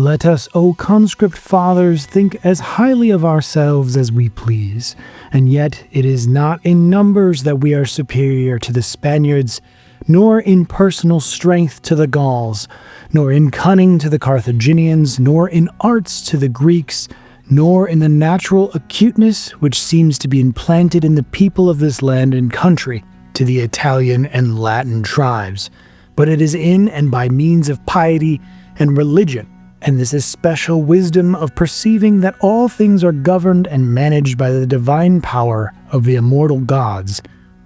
Let us, O conscript fathers, think as highly of ourselves as we please, and yet it is not in numbers that we are superior to the Spaniards, nor in personal strength to the Gauls, nor in cunning to the Carthaginians, nor in arts to the Greeks, nor in the natural acuteness which seems to be implanted in the people of this land and country to the Italian and Latin tribes, but it is in and by means of piety and religion, and this especial wisdom of perceiving that all things are governed and managed by the divine power of the immortal gods,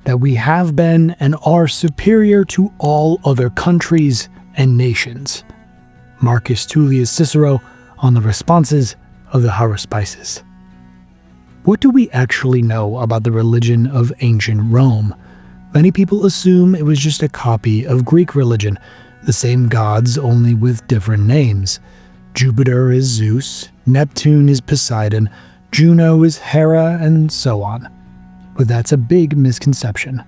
that we have been and are superior to all other countries and nations. Marcus Tullius Cicero on the responses of the haruspices. What do we actually know about the religion of ancient Rome? Many people assume it was just a copy of Greek religion, the same gods only with different names. Jupiter is Zeus, Neptune is Poseidon, Juno is Hera, and so on. But that's a big misconception.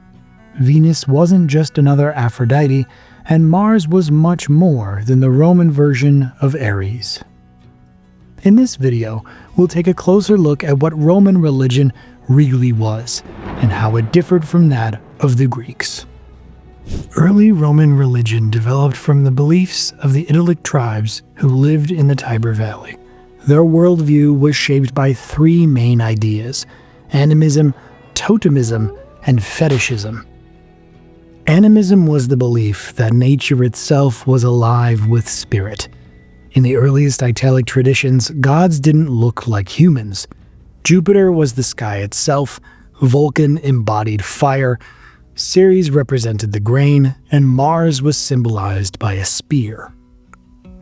Venus wasn't just another Aphrodite, and Mars was much more than the Roman version of Ares. In this video, we'll take a closer look at what Roman religion really was, and how it differed from that of the Greeks. Early Roman religion developed from the beliefs of the Italic tribes who lived in the Tiber Valley. Their worldview was shaped by three main ideas: animism, totemism, and fetishism. Animism was the belief that nature itself was alive with spirit. In the earliest Italic traditions, gods didn't look like humans. Jupiter was the sky itself, Vulcan embodied fire, Ceres represented the grain, and Mars was symbolized by a spear.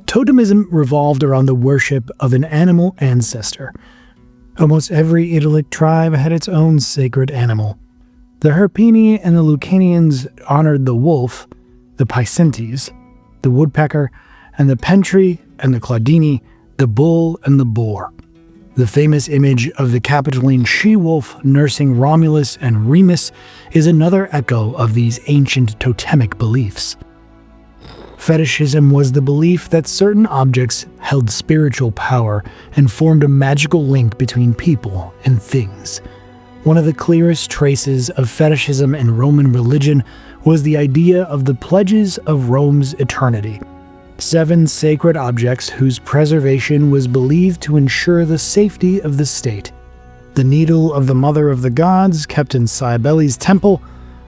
Totemism revolved around the worship of an animal ancestor. Almost every Italic tribe had its own sacred animal. The Herpini and the Lucanians honored the wolf, the Picentes, the woodpecker, and the Pentri and the Claudini, the bull and the boar. The famous image of the Capitoline she-wolf nursing Romulus and Remus is another echo of these ancient totemic beliefs. Fetishism was the belief that certain objects held spiritual power and formed a magical link between people and things. One of the clearest traces of fetishism in Roman religion was the idea of the pledges of Rome's eternity. 7 sacred objects whose preservation was believed to ensure the safety of the state. The needle of the Mother of the Gods kept in Cybele's temple,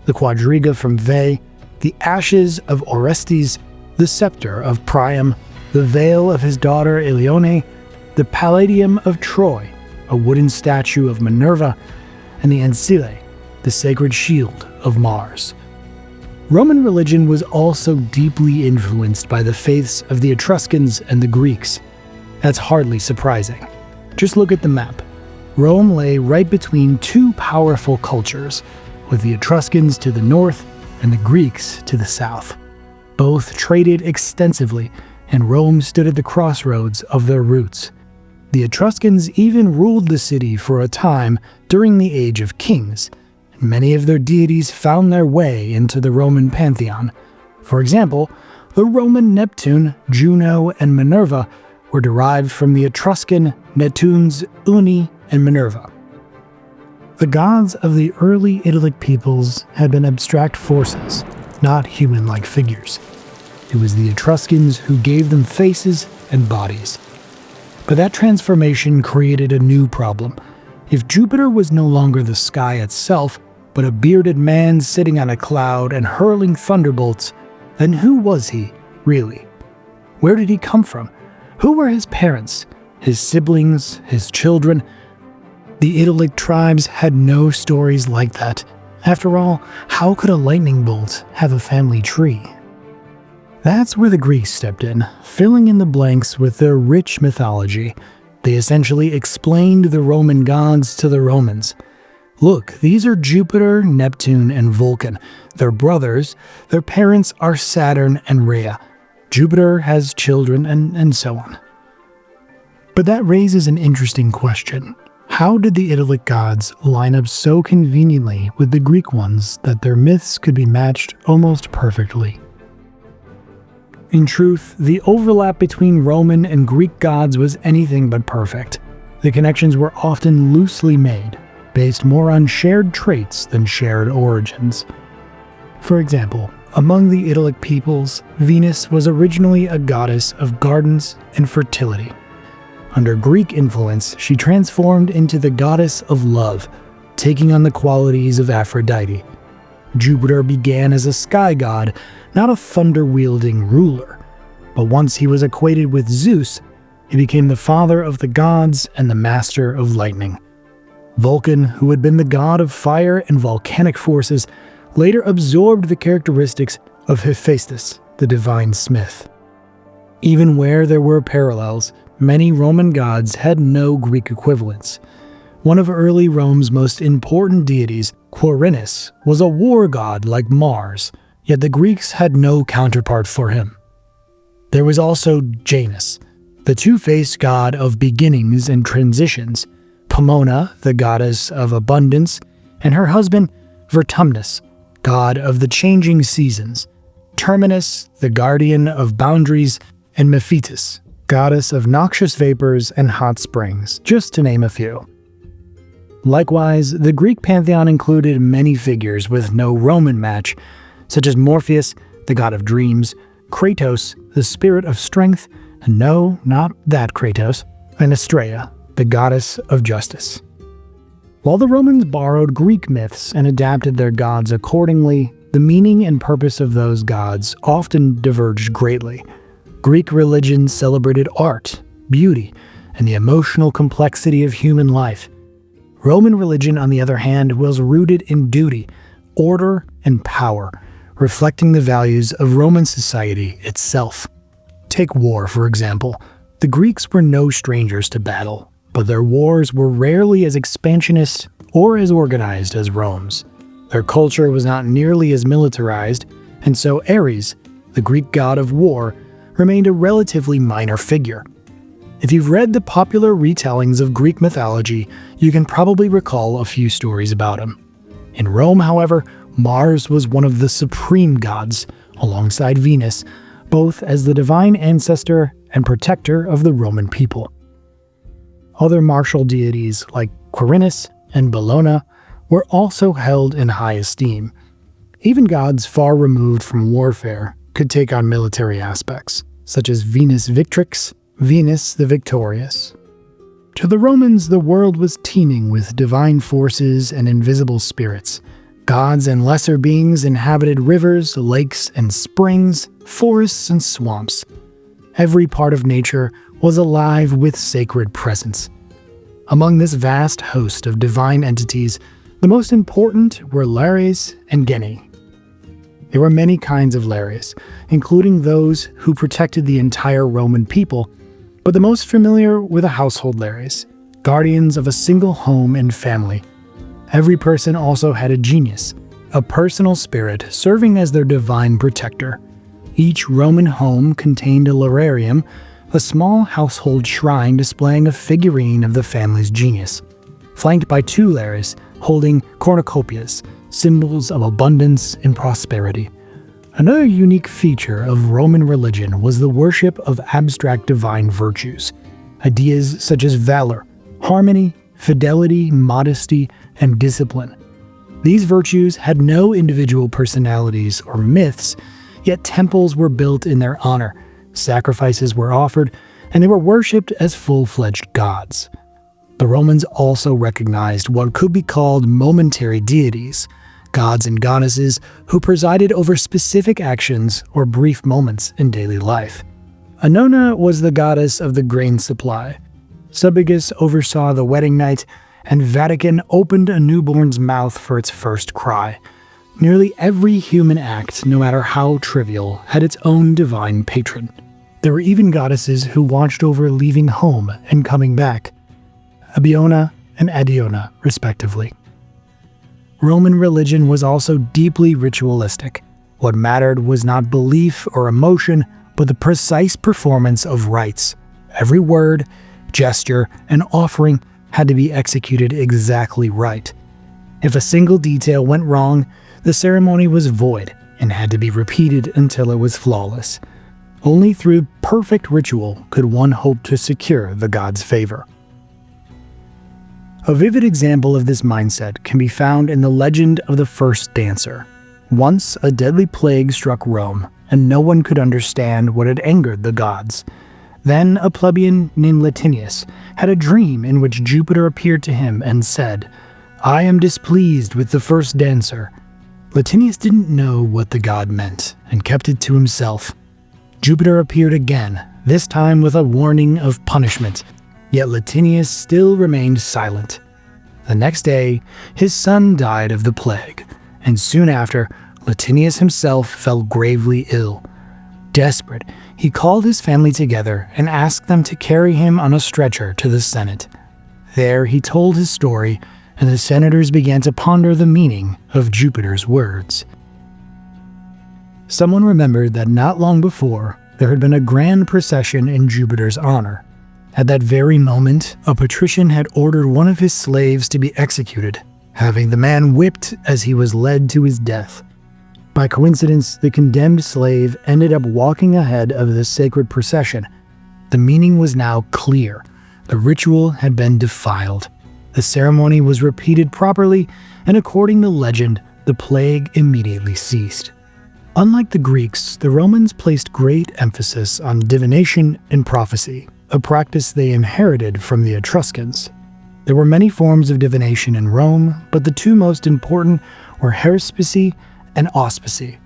the quadriga from Veii, the ashes of Orestes, the scepter of Priam, the veil of his daughter Eleone, the palladium of Troy, a wooden statue of Minerva, and the ancile, the sacred shield of Mars. Roman religion was also deeply influenced by the faiths of the Etruscans and the Greeks. That's hardly surprising. Just look at the map. Rome lay right between two powerful cultures, with the Etruscans to the north and the Greeks to the south. Both traded extensively, and Rome stood at the crossroads of their roots. The Etruscans even ruled the city for a time during the Age of Kings. Many of their deities found their way into the Roman pantheon. For example, the Roman Neptune, Juno, and Minerva were derived from the Etruscan Netunes, Uni, and Minerva. The gods of the early Italic peoples had been abstract forces, not human-like figures. It was the Etruscans who gave them faces and bodies. But that transformation created a new problem. If Jupiter was no longer the sky itself, but a bearded man sitting on a cloud and hurling thunderbolts, then who was he, really? Where did he come from? Who were his parents, his siblings, his children? The Italic tribes had no stories like that. After all, how could a lightning bolt have a family tree? That's where the Greeks stepped in, filling in the blanks with their rich mythology. They essentially explained the Roman gods to the Romans. Look, these are Jupiter, Neptune, and Vulcan. They're brothers. Their parents are Saturn and Rhea. Jupiter has children, and so on. But that raises an interesting question. How did the Italic gods line up so conveniently with the Greek ones that their myths could be matched almost perfectly? In truth, the overlap between Roman and Greek gods was anything but perfect. The connections were often loosely made, based more on shared traits than shared origins. For example, among the Italic peoples, Venus was originally a goddess of gardens and fertility. Under Greek influence, she transformed into the goddess of love, taking on the qualities of Aphrodite. Jupiter began as a sky god, not a thunder-wielding ruler. But once he was equated with Zeus, he became the father of the gods and the master of lightning. Vulcan, who had been the god of fire and volcanic forces, later absorbed the characteristics of Hephaestus, the divine smith. Even where there were parallels, many Roman gods had no Greek equivalents. One of early Rome's most important deities, Quirinus, was a war god like Mars, yet the Greeks had no counterpart for him. There was also Janus, the two-faced god of beginnings and transitions, Pomona, the goddess of abundance, and her husband Vertumnus, god of the changing seasons, Terminus, the guardian of boundaries, and Mephitis, goddess of noxious vapors and hot springs, just to name a few. Likewise, the Greek pantheon included many figures with no Roman match, such as Morpheus, the god of dreams, Kratos, the spirit of strength, and no, not that Kratos, and Astraea, the goddess of justice. While the Romans borrowed Greek myths and adapted their gods accordingly, the meaning and purpose of those gods often diverged greatly. Greek religion celebrated art, beauty, and the emotional complexity of human life. Roman religion, on the other hand, was rooted in duty, order, and power, reflecting the values of Roman society itself. Take war, for example. The Greeks were no strangers to battle, but their wars were rarely as expansionist or as organized as Rome's. Their culture was not nearly as militarized, and so Ares, the Greek god of war, remained a relatively minor figure. If you've read the popular retellings of Greek mythology, you can probably recall a few stories about him. In Rome, however, Mars was one of the supreme gods, alongside Venus, both as the divine ancestor and protector of the Roman people. Other martial deities like Quirinus and Bellona were also held in high esteem. Even gods far removed from warfare could take on military aspects, such as Venus Victrix, Venus the Victorious. To the Romans, the world was teeming with divine forces and invisible spirits. Gods and lesser beings inhabited rivers, lakes, and springs, forests, and swamps. Every part of nature was alive with sacred presence. Among this vast host of divine entities, the most important were Lares and Genii. There were many kinds of Lares, including those who protected the entire Roman people, but the most familiar were the household Lares, guardians of a single home and family. Every person also had a genius, a personal spirit serving as their divine protector. Each Roman home contained a lararium, a small household shrine displaying a figurine of the family's genius, flanked by two Lares holding cornucopias, symbols of abundance and prosperity. Another unique feature of Roman religion was the worship of abstract divine virtues, ideas such as valor, harmony, fidelity, modesty, and discipline. These virtues had no individual personalities or myths, yet temples were built in their honor, sacrifices were offered, and they were worshipped as full-fledged gods. The Romans also recognized what could be called momentary deities, gods and goddesses who presided over specific actions or brief moments in daily life. Annona was the goddess of the grain supply. Subigus oversaw the wedding night, and Vatican opened a newborn's mouth for its first cry. Nearly every human act, no matter how trivial, had its own divine patron. There were even goddesses who watched over leaving home and coming back, Abiona and Adiona, respectively. Roman religion was also deeply ritualistic. What mattered was not belief or emotion, but the precise performance of rites. Every word, gesture, and offering had to be executed exactly right. If a single detail went wrong, the ceremony was void and had to be repeated until it was flawless. Only through perfect ritual could one hope to secure the god's favor. A vivid example of this mindset can be found in the legend of the first dancer. Once, a deadly plague struck Rome, and no one could understand what had angered the gods. Then a plebeian named Latinius had a dream in which Jupiter appeared to him and said, "I am displeased with the first dancer." Latinius didn't know what the god meant and kept it to himself. Jupiter appeared again, this time with a warning of punishment, yet Latinius still remained silent. The next day, his son died of the plague, and soon after, Latinius himself fell gravely ill. Desperate, he called his family together and asked them to carry him on a stretcher to the Senate. There he told his story, and the senators began to ponder the meaning of Jupiter's words. Someone remembered that not long before, there had been a grand procession in Jupiter's honor. At that very moment, a patrician had ordered one of his slaves to be executed, having the man whipped as he was led to his death. By coincidence, the condemned slave ended up walking ahead of the sacred procession. The meaning was now clear. The ritual had been defiled. The ceremony was repeated properly, and according to legend, the plague immediately ceased. Unlike the Greeks, the Romans placed great emphasis on divination and prophecy, a practice they inherited from the Etruscans. There were many forms of divination in Rome, but the two most important were haruspicy and auspicy.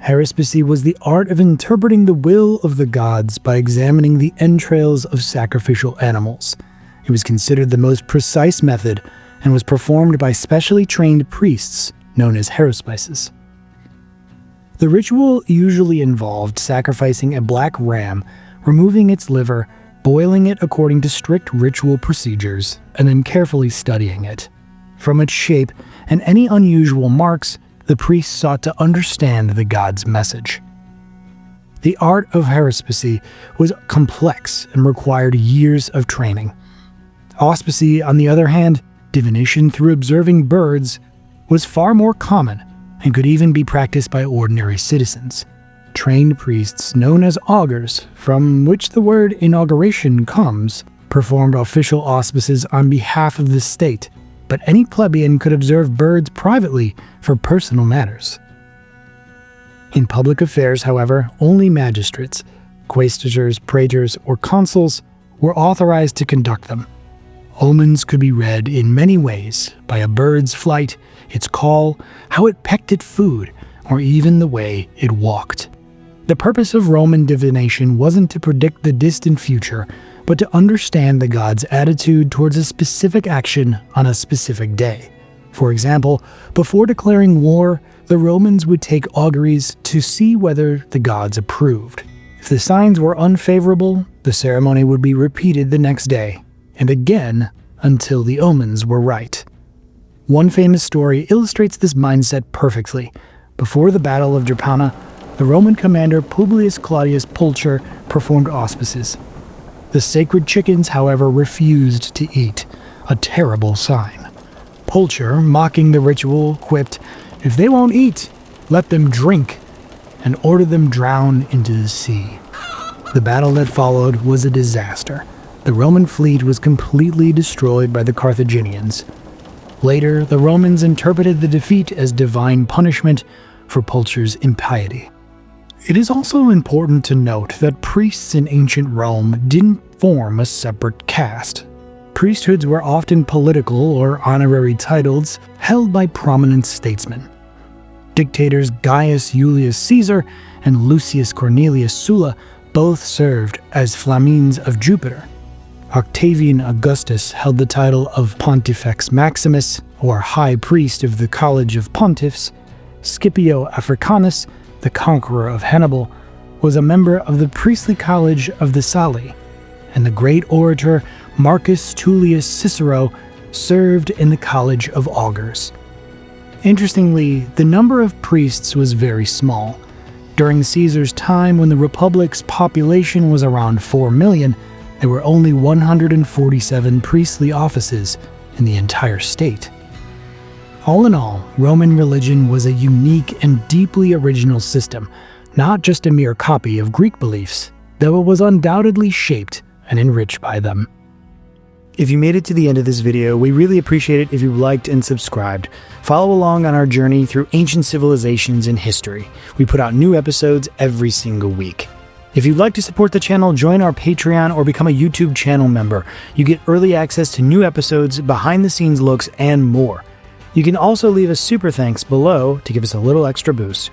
Haruspicy was the art of interpreting the will of the gods by examining the entrails of sacrificial animals. It was considered the most precise method and was performed by specially trained priests known as haruspices. The ritual usually involved sacrificing a black ram, removing its liver, boiling it according to strict ritual procedures, and then carefully studying it. From its shape and any unusual marks, the priests sought to understand the god's message. The art of haruspicy was complex and required years of training. Auspicy, on the other hand, divination through observing birds, was far more common and could even be practiced by ordinary citizens. Trained priests, known as augurs, from which the word inauguration comes, performed official auspices on behalf of the state, but any plebeian could observe birds privately for personal matters. In public affairs, however, only magistrates, quaestors, praetors, or consuls were authorized to conduct them. Omens could be read in many ways, by a bird's flight, its call, how it pecked at food, or even the way it walked. The purpose of Roman divination wasn't to predict the distant future, but to understand the god's attitude towards a specific action on a specific day. For example, before declaring war, the Romans would take auguries to see whether the gods approved. If the signs were unfavorable, the ceremony would be repeated the next day, and again until the omens were right. One famous story illustrates this mindset perfectly. Before the Battle of Drepana, the Roman commander Publius Claudius Pulcher performed auspices. The sacred chickens, however, refused to eat, a terrible sign. Pulcher, mocking the ritual, quipped, "If they won't eat, let them drink," and ordered them drown into the sea. The battle that followed was a disaster. The Roman fleet was completely destroyed by the Carthaginians. Later, the Romans interpreted the defeat as divine punishment for Pulcher's impiety. It is also important to note that priests in ancient Rome didn't form a separate caste. Priesthoods were often political or honorary titles held by prominent statesmen. Dictators Gaius Julius Caesar and Lucius Cornelius Sulla both served as flamines of Jupiter. Octavian Augustus held the title of Pontifex Maximus, or High Priest of the College of Pontiffs. Scipio Africanus, the conqueror of Hannibal, was a member of the priestly college of the Salii, and the great orator Marcus Tullius Cicero served in the College of Augurs. Interestingly, the number of priests was very small. During Caesar's time, when the Republic's population was around 4 million, there were only 147 priestly offices in the entire state. All in all, Roman religion was a unique and deeply original system, not just a mere copy of Greek beliefs, though it was undoubtedly shaped and enriched by them. If you made it to the end of this video, we really appreciate it if you liked and subscribed. Follow along on our journey through ancient civilizations and history. We put out new episodes every single week. If you'd like to support the channel, join our Patreon or become a YouTube channel member. You get early access to new episodes, behind-the-scenes looks, and more. You can also leave a super thanks below to give us a little extra boost.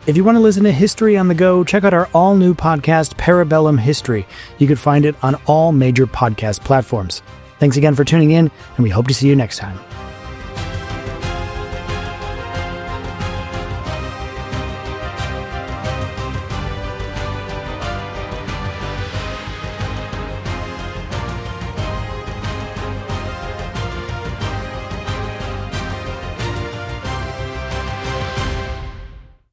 If you want to listen to history on the go, check out our all-new podcast, Parabellum History. You can find it on all major podcast platforms. Thanks again for tuning in, and we hope to see you next time.